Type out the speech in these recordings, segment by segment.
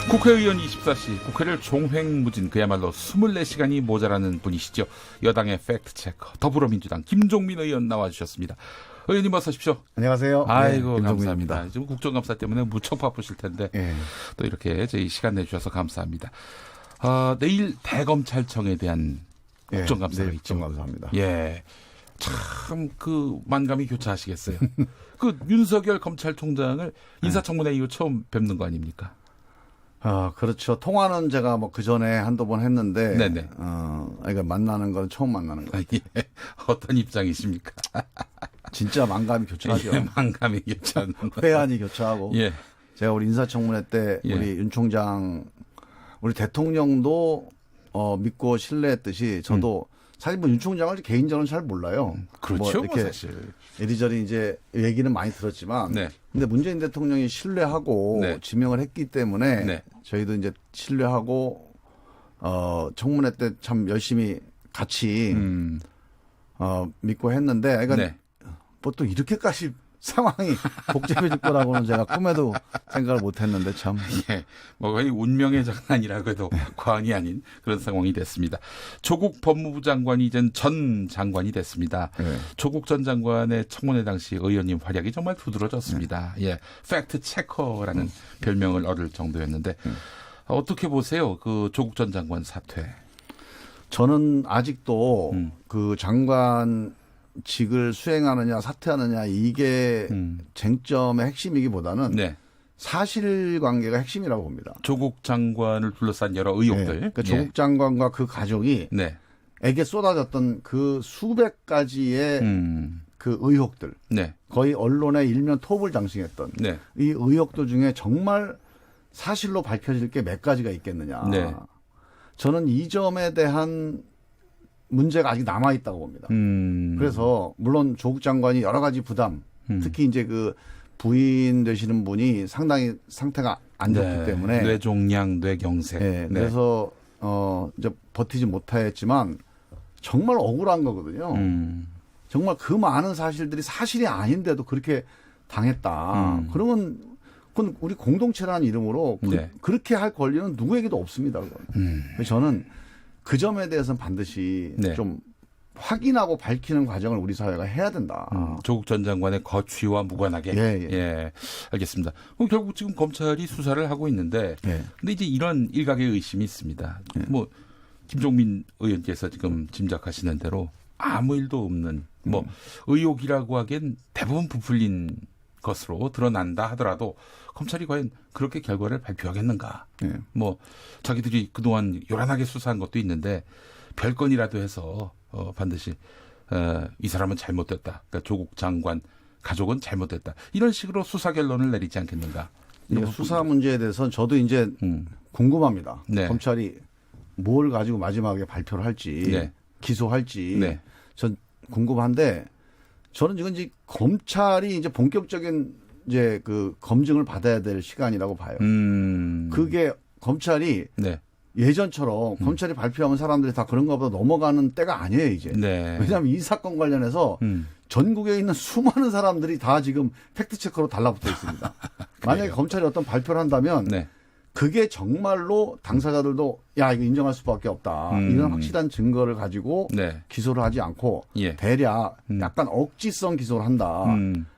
국회의원 24시, 국회를 종횡무진, 그야말로 24시간이 모자라는 분이시죠. 여당의 팩트체커, 더불어민주당 김종민 의원 나와주셨습니다. 의원님 어서 오십시오. 안녕하세요. 아이고, 네, 감사합니다. 지금 국정감사 때문에 무척 바쁘실 텐데 또 이렇게 저희 시간 내주셔서 감사합니다. 내일 대검찰청에 대한 국정감사가 있죠. 국정감사합니다. 예. 참 그 만감이 교차하시겠어요. 그 윤석열 검찰총장을 인사청문회 이후 처음 뵙는 거 아닙니까? 그렇죠. 통화는 제가 뭐 그 전에 한두 번 했는데, 네네. 그러니까 만나는 건 처음 만나는 거예요. 예. 어떤 입장이십니까? 진짜 만감이 교차하죠. 예, 만감이 교차하는 거. 회한이 교차하고. 예. 제가 우리 인사청문회 때 예. 우리 윤 총장, 우리 대통령도 믿고 신뢰했듯이 저도 사실 뭐 윤 총장을 개인적으로는 잘 몰라요. 그렇죠. 뭐 이렇게 사실. 이리저리 이제 얘기는 많이 들었지만, 네. 근데 문재인 대통령이 신뢰하고 네. 지명을 했기 때문에 네. 저희도 이제 신뢰하고 청문회 때 참 열심히 같이 믿고 했는데, 그러니까 네. 뭐 또 이렇게까지 상황이 복잡해질 거라고는 제가 꿈에도 생각을 못했는데 참. 예, 뭐 거의 운명의 장난이라고 해도 과언이 아닌 그런 상황이 됐습니다. 조국 법무부 장관이 이젠 전 장관이 됐습니다. 네. 조국 전 장관의 청문회 당시 의원님 활약이 정말 두드러졌습니다. 예, 팩트 체커라는 별명을 얻을 정도였는데 어떻게 보세요? 그 조국 전 장관 사퇴. 저는 아직도 그 장관직을 수행하느냐 사퇴하느냐 이게 쟁점의 핵심이기보다는 네. 사실관계가 핵심이라고 봅니다. 조국 장관을 둘러싼 여러 의혹들. 네. 그러니까 예. 조국 장관과 그 가족이 네. 에게 쏟아졌던 그 수백 가지의 그 의혹들, 네. 거의 언론의 일면 톱을 장식했던 네. 이 의혹들 중에 정말 사실로 밝혀질 게 몇 가지가 있겠느냐. 네. 저는 이 점에 대한 문제가 아직 남아 있다고 봅니다. 그래서 물론 조국 장관이 여러 가지 부담, 특히 이제 그 부인 되시는 분이 상당히 상태가 안 좋기 네. 때문에 뇌종양, 뇌경색. 네. 그래서 이제 버티지 못했지만 정말 억울한 거거든요. 정말 그 많은 사실들이 사실이 아닌데도 그렇게 당했다. 그러면 그건 우리 공동체라는 이름으로 네. 그렇게 할 권리는 누구에게도 없습니다. 그래서 저는 그 점에 대해서는 반드시 네. 좀 확인하고 밝히는 과정을 우리 사회가 해야 된다. 조국 전 장관의 거취와 무관하게. 예. 알겠습니다. 그럼 결국 지금 검찰이 수사를 하고 있는데, 예. 근데 이제 이런 일각의 의심이 있습니다. 뭐 김종민 의원께서 지금 짐작하시는 대로 아무 일도 없는 뭐 의혹이라고 하기엔 대부분 부풀린 것으로 드러난다 하더라도 검찰이 과연 그렇게 결과를 발표하겠는가? 예. 뭐 자기들이 그동안 요란하게 수사한 것도 있는데 별건이라도 해서 반드시 이 사람은 잘못됐다. 그러니까 조국 장관 가족은 잘못됐다. 이런 식으로 수사 결론을 내리지 않겠는가? 이 수사 문제에 대해서는 저도 이제 궁금합니다. 네. 검찰이 뭘 가지고 마지막에 발표를 할지, 네. 기소할지, 네. 전 궁금한데 저는 이건 이제 검찰이 이제 본격적인 이제 그 검증을 받아야 될 시간이라고 봐요. 그게 검찰이 네. 예전처럼 검찰이 발표하면 사람들이 다 그런가 보다 넘어가는 때가 아니에요, 이제. 네. 왜냐하면 이 사건 관련해서 전국에 있는 수많은 사람들이 다 지금 팩트체커로 달라붙어 있습니다. 만약에 검찰이 어떤 발표를 한다면 네. 그게 정말로 당사자들도 야 이거 인정할 수밖에 없다. 이런 확실한 증거를 가지고 네. 기소를 하지 않고 예. 대략 약간 억지성 기소를 한다.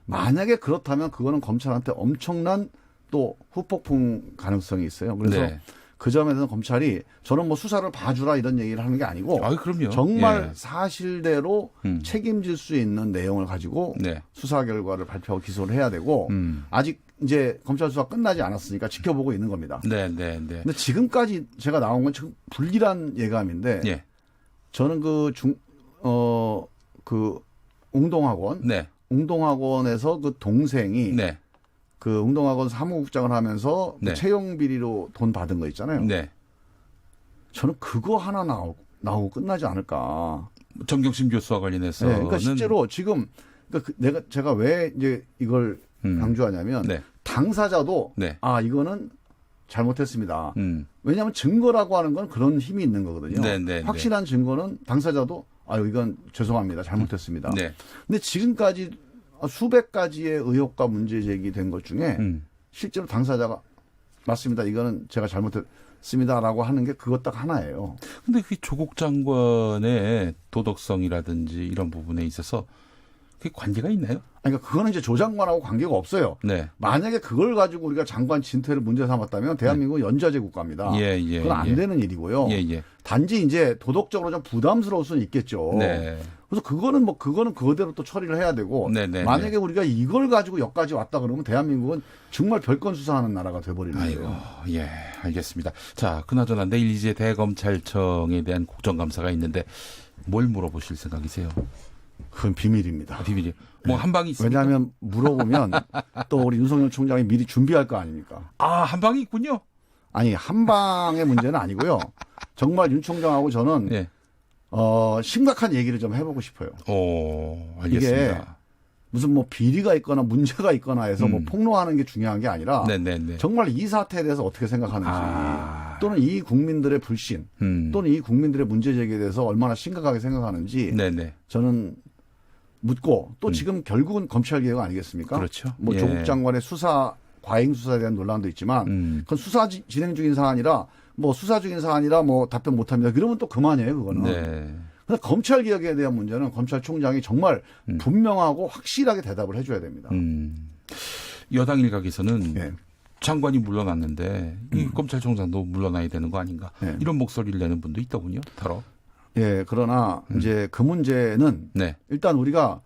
만약에 그렇다면 그거는 검찰한테 엄청난 또 후폭풍 가능성이 있어요. 그래서 네. 그 점에서는 검찰이 저는 뭐 수사를 봐주라 이런 얘기를 하는 게 아니고 그럼요. 정말 예. 사실대로 책임질 수 있는 내용을 가지고 네. 수사 결과를 발표하고 기소를 해야 되고 아직 이제 검찰 수사 끝나지 않았으니까 지켜보고 있는 겁니다. 네. 근데 지금까지 제가 나온 건 지금 불길한 예감인데 예. 저는 그 웅동학원 네. 웅동학원에서 그 동생이 네. 그 웅동학원 사무국장을 하면서 네. 그 채용 비리로 돈 받은 거 있잖아요. 네. 저는 그거 하나 나오고 끝나지 않을까. 정경심 교수와 관련해서. 네, 그러니까 실제로 지금 그러니까 제가 왜 이제 이걸 강조하냐면 네. 당사자도 네. 이거는 잘못했습니다. 왜냐하면 증거라고 하는 건 그런 힘이 있는 거거든요. 네. 확실한 증거는 당사자도 이건 죄송합니다. 잘못했습니다. 네. 근데 지금까지 수백 가지의 의혹과 문제 제기된 것 중에 실제로 당사자가 맞습니다. 이거는 제가 잘못했습니다라고 하는 게 그것 딱 하나예요. 근데 그 조국 장관의 도덕성이라든지 이런 부분에 있어서 그게 관계가 있나요? 그러니까 그거는 이제 조 장관하고 관계가 없어요. 네. 만약에 그걸 가지고 우리가 장관 진퇴를 문제 삼았다면 대한민국은 연좌제 국가입니다. 그건 안 되는 일이고요. 단지 이제 도덕적으로 좀 부담스러울 수는 있겠죠. 네. 그래서 그거는 그거대로 또 처리를 해야 되고 만약에 우리가 이걸 가지고 여기까지 왔다 그러면 대한민국은 정말 별건 수사하는 나라가 돼버리는 거예요. 예, 알겠습니다. 자, 그나저나 내일 이제 대검찰청에 대한 국정감사가 있는데 뭘 물어보실 생각이세요? 그건 비밀입니다. 비밀이. 뭐 한 방이 있습니까? 왜냐하면 물어보면 또 우리 윤석열 총장이 미리 준비할 거 아닙니까? 아, 한 방이 있군요. 아니 한 방의 문제는 아니고요. 정말 윤 총장하고 저는 예. 심각한 얘기를 좀 해보고 싶어요. 알겠습니다. 이게 무슨 뭐 비리가 있거나 문제가 있거나 해서 뭐 폭로하는 게 중요한 게 아니라 정말 이 사태에 대해서 어떻게 생각하는지 또는 이 국민들의 불신 또는 이 국민들의 문제 제기에 대해서 얼마나 심각하게 생각하는지 저는 묻고 또 지금 결국은 검찰개혁 아니겠습니까? 그렇죠. 뭐 조국 장관의 과잉 수사에 대한 논란도 있지만 그건 수사 진행 중인 사안이라 뭐 수사 중인 사안이라 뭐 답변 못합니다. 그러면 또 그만이에요, 그거는. 그런데 검찰 개혁에 대한 문제는 검찰총장이 정말 분명하고 확실하게 대답을 해줘야 됩니다. 여당 일각에서는 장관이 물러났는데 이 검찰총장도 물러나야 되는 거 아닌가 이런 목소리를 내는 분도 있더군요. 더러. 그러나 이제 그 문제는 일단 우리가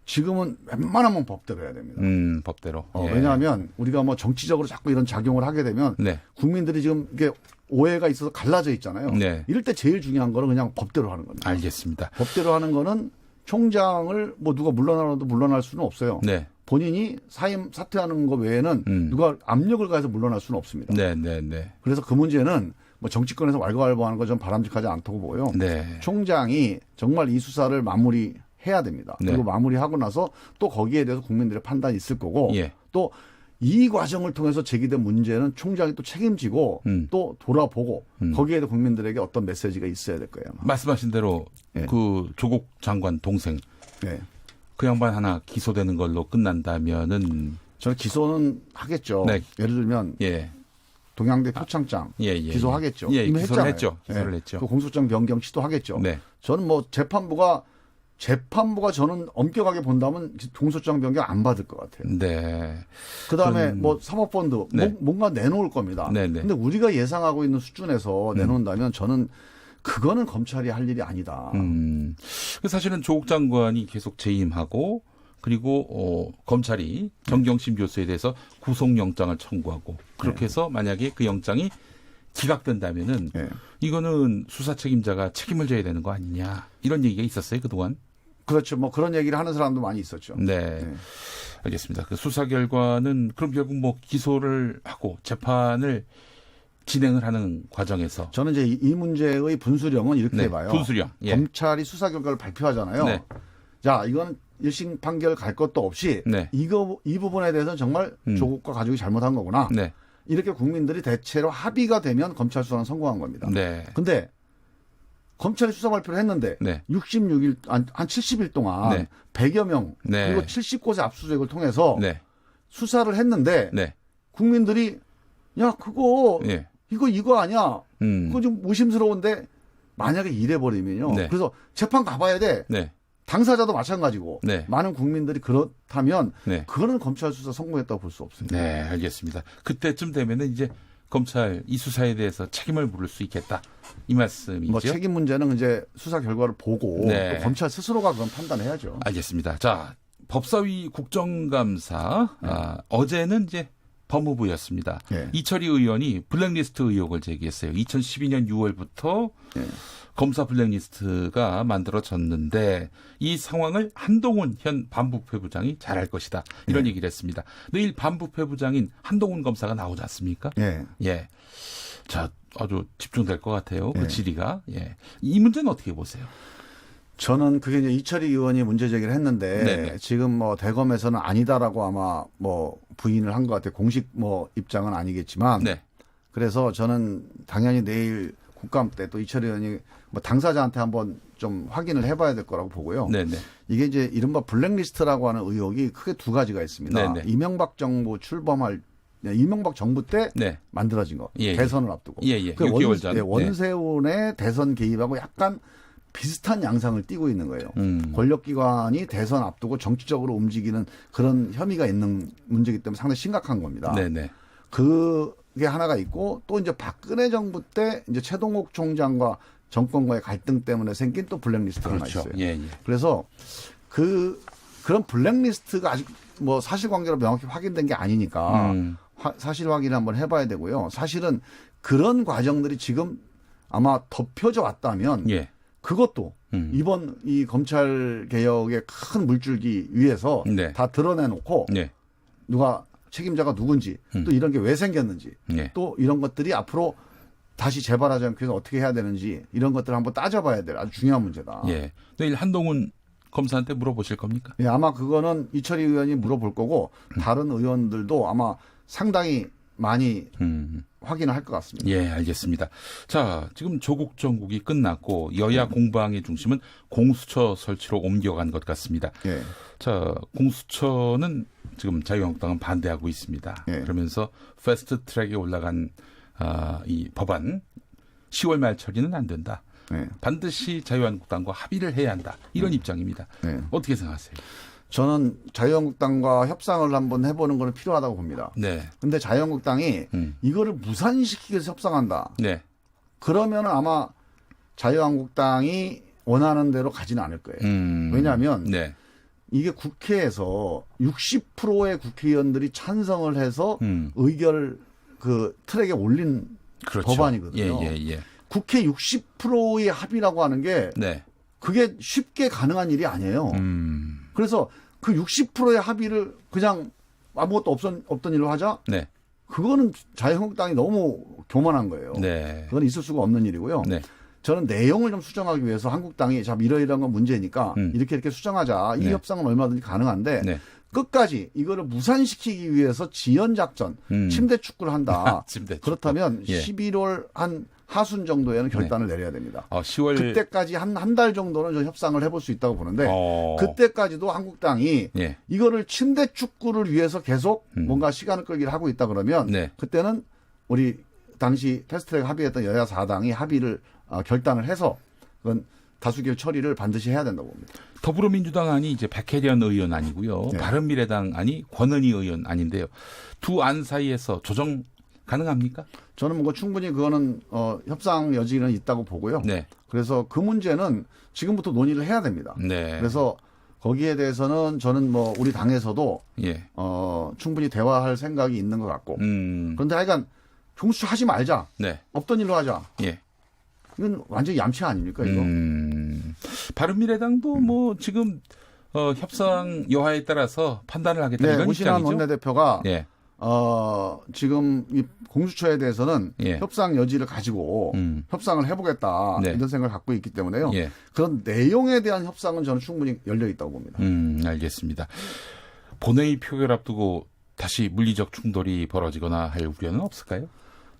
지금은 웬만하면 법대로 해야 됩니다. 법대로. 왜냐하면 우리가 뭐 정치적으로 자꾸 이런 작용을 하게 되면 국민들이 지금 이게 오해가 있어서 갈라져 있잖아요. 이럴 때 제일 중요한 거는 그냥 법대로 하는 겁니다. 알겠습니다. 법대로 하는 거는 총장을 뭐 누가 물러나도 물러날 수는 없어요. 본인이 사퇴하는 거 외에는 누가 압력을 가해서 물러날 수는 없습니다. 그래서 그 문제는 뭐 정치권에서 왈가왈부하는 거 좀 바람직하지 않다고 보고요. 총장이 정말 이 수사를 마무리해야 됩니다. 그리고 마무리하고 나서 또 거기에 대해서 국민들의 판단이 있을 거고 또 이 과정을 통해서 제기된 문제는 총장이 또 책임지고 또 돌아보고 거기에 대해 국민들에게 어떤 메시지가 있어야 될 거예요. 아마. 말씀하신 대로 그 조국 장관 동생 그 양반 하나 기소되는 걸로 끝난다면은 저는 기소는 하겠죠. 예를 들면 동양대 표창장 기소하겠죠. 이미 기소를 했죠. 기소를 했죠. 그 공소장 변경 시도하겠죠. 저는 뭐 재판부가 저는 엄격하게 본다면 공소장 변경 안 받을 것 같아요. 그다음에 뭐 사모펀드 뭔가 내놓을 겁니다. 근데 우리가 예상하고 있는 수준에서 내놓는다면 저는 그거는 검찰이 할 일이 아니다. 사실은 조국 장관이 계속 재임하고 그리고 검찰이 정경심 교수에 대해서 구속영장을 청구하고 그렇게 해서 만약에 그 영장이 기각된다면은 이거는 수사 책임자가 책임을 져야 되는 거 아니냐 이런 얘기가 있었어요 그동안. 그렇죠. 뭐 그런 얘기를 하는 사람도 많이 있었죠. 알겠습니다. 그 수사 결과는 그럼 결국 뭐 기소를 하고 재판을 진행을 하는 과정에서 저는 이제 이 문제의 분수령은 이렇게 해봐요. 분수령. 검찰이 수사 결과를 발표하잖아요. 자, 이건 1심 판결 갈 것도 없이 이 부분에 대해서는 정말 조국과 가족이 잘못한 거구나. 이렇게 국민들이 대체로 합의가 되면 검찰 수사는 성공한 겁니다. 근데 검찰이 수사 발표를 했는데 66일 한 70일 동안 100여 명 그리고 70곳의 압수수색을 통해서 수사를 했는데 국민들이 야 그거 이거 아니야. 그거 좀 의심스러운데 만약에 이래버리면요. 그래서 재판 가봐야 돼. 당사자도 마찬가지고 많은 국민들이 그렇다면 그거는 검찰 수사 성공했다고 볼 수 없습니다. 알겠습니다. 그때쯤 되면은 이제 검찰 이 수사에 대해서 책임을 물을 수 있겠다 이 말씀이죠. 뭐 책임 문제는 이제 수사 결과를 보고 또 검찰 스스로가 그건 판단해야죠. 알겠습니다. 자 법사위 국정감사 어제는 이제 법무부였습니다. 이철희 의원이 블랙리스트 의혹을 제기했어요. 2012년 6월부터 검사 블랙리스트가 만들어졌는데 이 상황을 한동훈 현 반부패 부장이 잘할 것이다. 이런 얘기를 했습니다. 내일 반부패 부장인 한동훈 검사가 나오지 않습니까? 자, 아주 집중될 것 같아요. 그 질의가. 이 문제는 어떻게 보세요? 저는 그게 이제 이철희 의원이 문제 제기를 했는데 지금 뭐 대검에서는 아니다라고 아마 뭐 부인을 한 것 같아요. 공식 뭐 입장은 아니겠지만 그래서 저는 당연히 내일 국감 때 또 이철희 의원이 뭐 당사자한테 한번 좀 확인을 해봐야 될 거라고 보고요. 이게 이제 이른바 블랙리스트라고 하는 의혹이 크게 두 가지가 있습니다. 이명박 정부 출범할 이명박 정부 때 네. 만들어진 거. 예, 대선을 앞두고. 예. 그 6개월 전. 원세훈의 대선 개입하고 약간 비슷한 양상을 띠고 있는 거예요. 권력기관이 대선 앞두고 정치적으로 움직이는 그런 혐의가 있는 문제이기 때문에 상당히 심각한 겁니다. 네네. 그게 하나가 있고 또 이제 박근혜 정부 때 이제 최동욱 총장과 정권과의 갈등 때문에 생긴 또 블랙리스트가 그렇죠. 하나 있어요. 예. 그래서 그런 블랙리스트가 아직 뭐 사실관계로 명확히 확인된 게 아니니까 사실 확인을 한번 해봐야 되고요. 사실은 그런 과정들이 지금 아마 덮여져 왔다면 예. 그것도 이번 이 검찰 개혁의 큰 물줄기 위에서 네. 다 드러내놓고 네. 누가 책임자가 누군지 또 이런 게 왜 생겼는지 네. 또 이런 것들이 앞으로 다시 재발하지 않기 위해서 어떻게 해야 되는지 이런 것들을 한번 따져봐야 될 아주 중요한 문제다. 예. 내일 한동훈 검사한테 물어보실 겁니까? 예, 아마 그거는 이철희 의원이 물어볼 거고 다른 의원들도 아마 상당히 많이 확인을 할 것 같습니다. 예, 알겠습니다. 자, 지금 조국 정국이 끝났고 여야 공방의 중심은 공수처 설치로 옮겨간 것 같습니다. 예. 자, 공수처는 지금 자유한국당은 반대하고 있습니다. 예. 그러면서 패스트 트랙에 올라간 이 법안 10월 말 처리는 안 된다. 예. 반드시 자유한국당과 합의를 해야 한다. 이런 입장입니다. 예. 어떻게 생각하세요? 저는 자유한국당과 협상을 한번 해보는 것은 필요하다고 봅니다. 네. 근데 자유한국당이 이거를 무산시키기 위해서 협상한다. 네. 그러면 아마 자유한국당이 원하는 대로 가지는 않을 거예요. 왜냐하면 네. 이게 국회에서 60%의 국회의원들이 찬성을 해서 의결 그 트랙에 올린 그렇죠. 법안이거든요. 예. 국회 60%의 합의라고 하는 게 네. 그게 쉽게 가능한 일이 아니에요. 그래서 그 60%의 합의를 그냥 아무것도 없던 일로 하자? 네. 그거는 자유한국당이 너무 교만한 거예요. 네. 그건 있을 수가 없는 일이고요. 네. 저는 내용을 좀 수정하기 위해서 한국당이 자 이러이러한 건 문제니까 이렇게 수정하자. 이 네. 협상은 얼마든지 가능한데 네. 끝까지 이거를 무산시키기 위해서 지연작전, 침대 축구를 한다. 침대 축구. 그렇다면 예. 11월 한 하순 정도에는 결단을 내려야 됩니다. 10월 그때까지 한 달 정도는 좀 협상을 해볼 수 있다고 보는데 그때까지도 한국당이 예. 이거를 침대 축구를 위해서 계속 뭔가 시간을 끌기를 하고 있다 그러면 네. 그때는 우리 당시 패스트트랙 합의했던 여야 4당이 합의를 결단을 해서 그건 다수결 처리를 반드시 해야 된다고 봅니다. 더불어민주당 안이 이제 백혜련 의원 아니고요. 네. 바른미래당 안이 권은희 의원 아닌데요. 두 안 사이에서 조정 가능합니까? 저는 뭐 충분히 그거는 협상 여지는 있다고 보고요. 네. 그래서 그 문제는 지금부터 논의를 해야 됩니다. 네. 그래서 거기에 대해서는 저는 뭐 우리 당에서도 예. 충분히 대화할 생각이 있는 것 같고. 그런데 하여간 공수처 하지 말자. 네. 없던 일로 하자. 예. 이건 완전히 얌치 아닙니까 이거? 바른미래당도 뭐 지금 협상 여하에 따라서 판단을 하겠다 네, 이런 오신환 입장이죠. 원내대표가 예. 지금 이 공수처에 대해서는 예. 협상 여지를 가지고 협상을 해보겠다 네. 이런 생각을 갖고 있기 때문에요. 예. 그런 내용에 대한 협상은 저는 충분히 열려 있다고 봅니다. 알겠습니다. 본회의 표결 앞두고 다시 물리적 충돌이 벌어지거나 할 우려는 없을까요?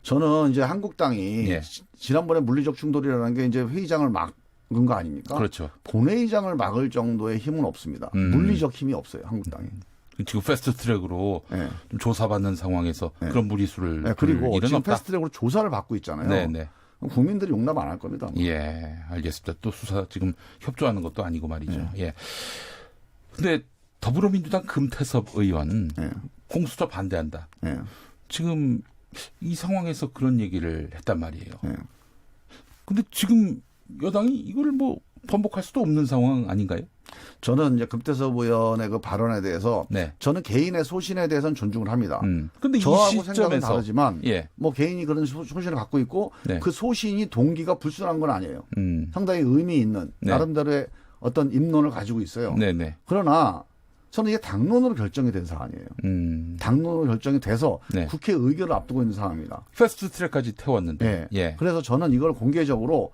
저는 이제 한국당이 예. 지난번에 물리적 충돌이라는 게 이제 회의장을 막은 거 아닙니까? 그렇죠. 본회의장을 막을 정도의 힘은 없습니다. 물리적 힘이 없어요, 한국당이. 지금 패스트트랙으로 네. 좀 조사받는 상황에서 네. 그런 무리수를 네, 그리고 일은 지금 없다. 패스트트랙으로 조사를 받고 있잖아요. 네네. 국민들이 용납 안 할 겁니다. 예, 알겠습니다. 또 수사 지금 협조하는 것도 아니고 말이죠. 예. 근데 더불어민주당 금태섭 의원 네. 공수처 반대한다. 네. 지금 이 상황에서 그런 얘기를 했단 말이에요. 네. 근데 지금 여당이 이걸 뭐 번복할 수도 없는 상황 아닌가요? 저는 이제 금태섭 의원의 그 발언에 대해서 네. 저는 개인의 소신에 대해서는 존중을 합니다. 근데 이 저하고 생각은 시점에서 다르지만 예. 뭐 개인이 그런 소신을 갖고 있고 네. 그 소신이 동기가 불순한 건 아니에요. 상당히 의미 있는 네. 나름대로의 어떤 입론을 가지고 있어요. 네네. 그러나 저는 이게 당론으로 결정이 된 사안이에요. 당론으로 결정이 돼서 네. 국회 의결을 앞두고 있는 상황입니다. 패스트트랙까지 태웠는데. 네. 예. 그래서 저는 이걸 공개적으로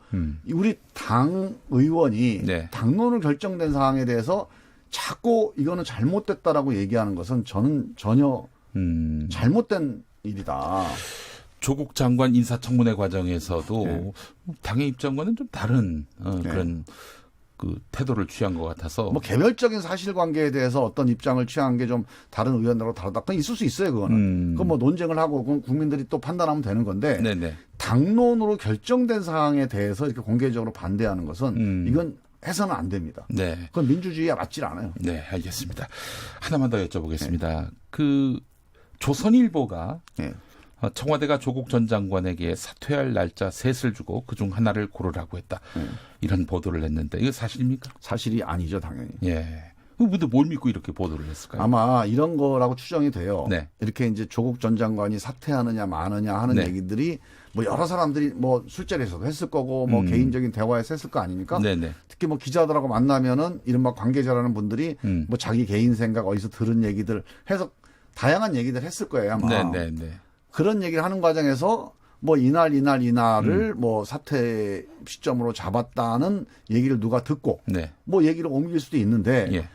우리 당 의원이 네. 당론으로 결정된 사항에 대해서 자꾸 이거는 잘못됐다라고 얘기하는 것은 저는 전혀 잘못된 일이다. 조국 장관 인사청문회 과정에서도 네. 당의 입장과는 좀 다른 네. 그런 그 태도를 취한 것 같아서. 뭐 개별적인 사실관계에 대해서 어떤 입장을 취한 게 좀 다른 의원들하고 다르다. 그건 있을 수 있어요, 그거는. 그건 뭐 논쟁을 하고 그건 국민들이 또 판단하면 되는 건데 네네. 당론으로 결정된 사항에 대해서 이렇게 공개적으로 반대하는 것은 이건 해서는 안 됩니다. 네. 그건 민주주의에 맞질 않아요. 네, 알겠습니다. 하나만 더 여쭤보겠습니다. 그 조선일보가 네. 청와대가 조국 전 장관에게 사퇴할 날짜 셋을 주고 그중 하나를 고르라고 했다. 이런 보도를 했는데 이거 사실입니까? 사실이 아니죠, 당연히. 예. 근데 뭘 믿고 이렇게 보도를 했을까요? 아마 이런 거라고 추정이 돼요. 네. 이렇게 이제 조국 전 장관이 사퇴하느냐 마느냐 하는 네. 얘기들이 뭐 여러 사람들이 뭐 술자리에서도 했을 거고 뭐 개인적인 대화에서 했을 거 아닙니까? 네네. 특히 뭐 기자들하고 만나면은 이른바 관계자라는 분들이 뭐 자기 개인 생각 어디서 들은 얘기들 해서 다양한 얘기들 했을 거예요, 아마. 네네네. 그런 얘기를 하는 과정에서 뭐 이날을 뭐 사퇴 시점으로 잡았다는 얘기를 누가 듣고 네. 뭐 얘기를 옮길 수도 있는데 예.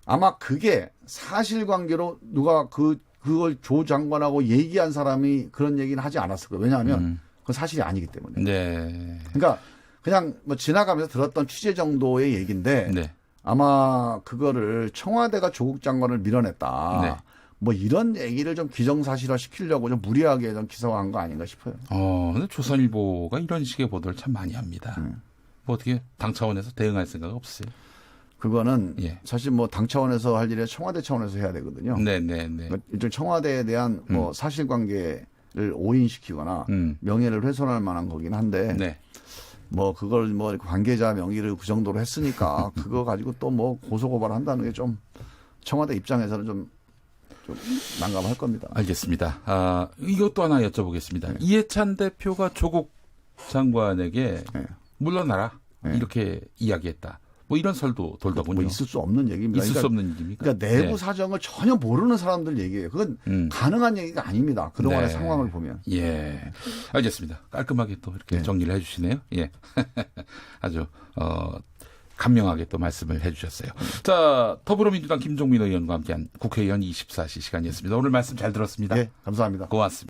아마 그게 사실관계로 누가 그걸 조 장관하고 얘기한 사람이 그런 얘기는 하지 않았을 거예요. 왜냐하면 그건 사실이 아니기 때문에. 네. 그러니까 그냥 뭐 지나가면서 들었던 취재 정도의 얘기인데 네. 아마 그거를 청와대가 조국 장관을 밀어냈다. 네. 뭐 이런 얘기를 좀 기정사실화 시키려고 좀 무리하게 좀 기사화한 거 아닌가 싶어요. 근데 조선일보가 이런 식의 보도를 참 많이 합니다. 뭐 어떻게 당 차원에서 대응할 생각 없어요? 그거는 예. 사실 뭐 당 차원에서 할 일이 청와대 차원에서 해야 되거든요. 네네네. 그러니까 일종 청와대에 대한 뭐 사실관계를 오인시키거나 명예를 훼손할 만한 거긴 한데 네. 뭐 그걸 뭐 관계자 명의를 그 정도로 했으니까 그거 가지고 또 뭐 고소고발한다는 게 좀 청와대 입장에서는 좀 난감할 겁니다. 알겠습니다. 이것도 하나 여쭤보겠습니다. 네. 이해찬 대표가 조국 장관에게 네. 물러나라 네. 이렇게 이야기했다. 뭐 이런 설도 돌더군요. 뭐 있을 수 없는 얘기입니다. 있을 수 없는 일입니까? 그러니까 내부 네. 사정을 전혀 모르는 사람들 얘기예요. 그건 가능한 얘기가 아닙니다. 그동안의 네. 상황을 보면. 예, 알겠습니다. 깔끔하게 또 이렇게 네. 정리를 해주시네요. 예, 아주 간명하게 또 말씀을 해주셨어요. 자, 더불어민주당 김종민 의원과 함께한 국회의원 24시 시간이었습니다. 오늘 말씀 잘 들었습니다. 네, 감사합니다. 고맙습니다.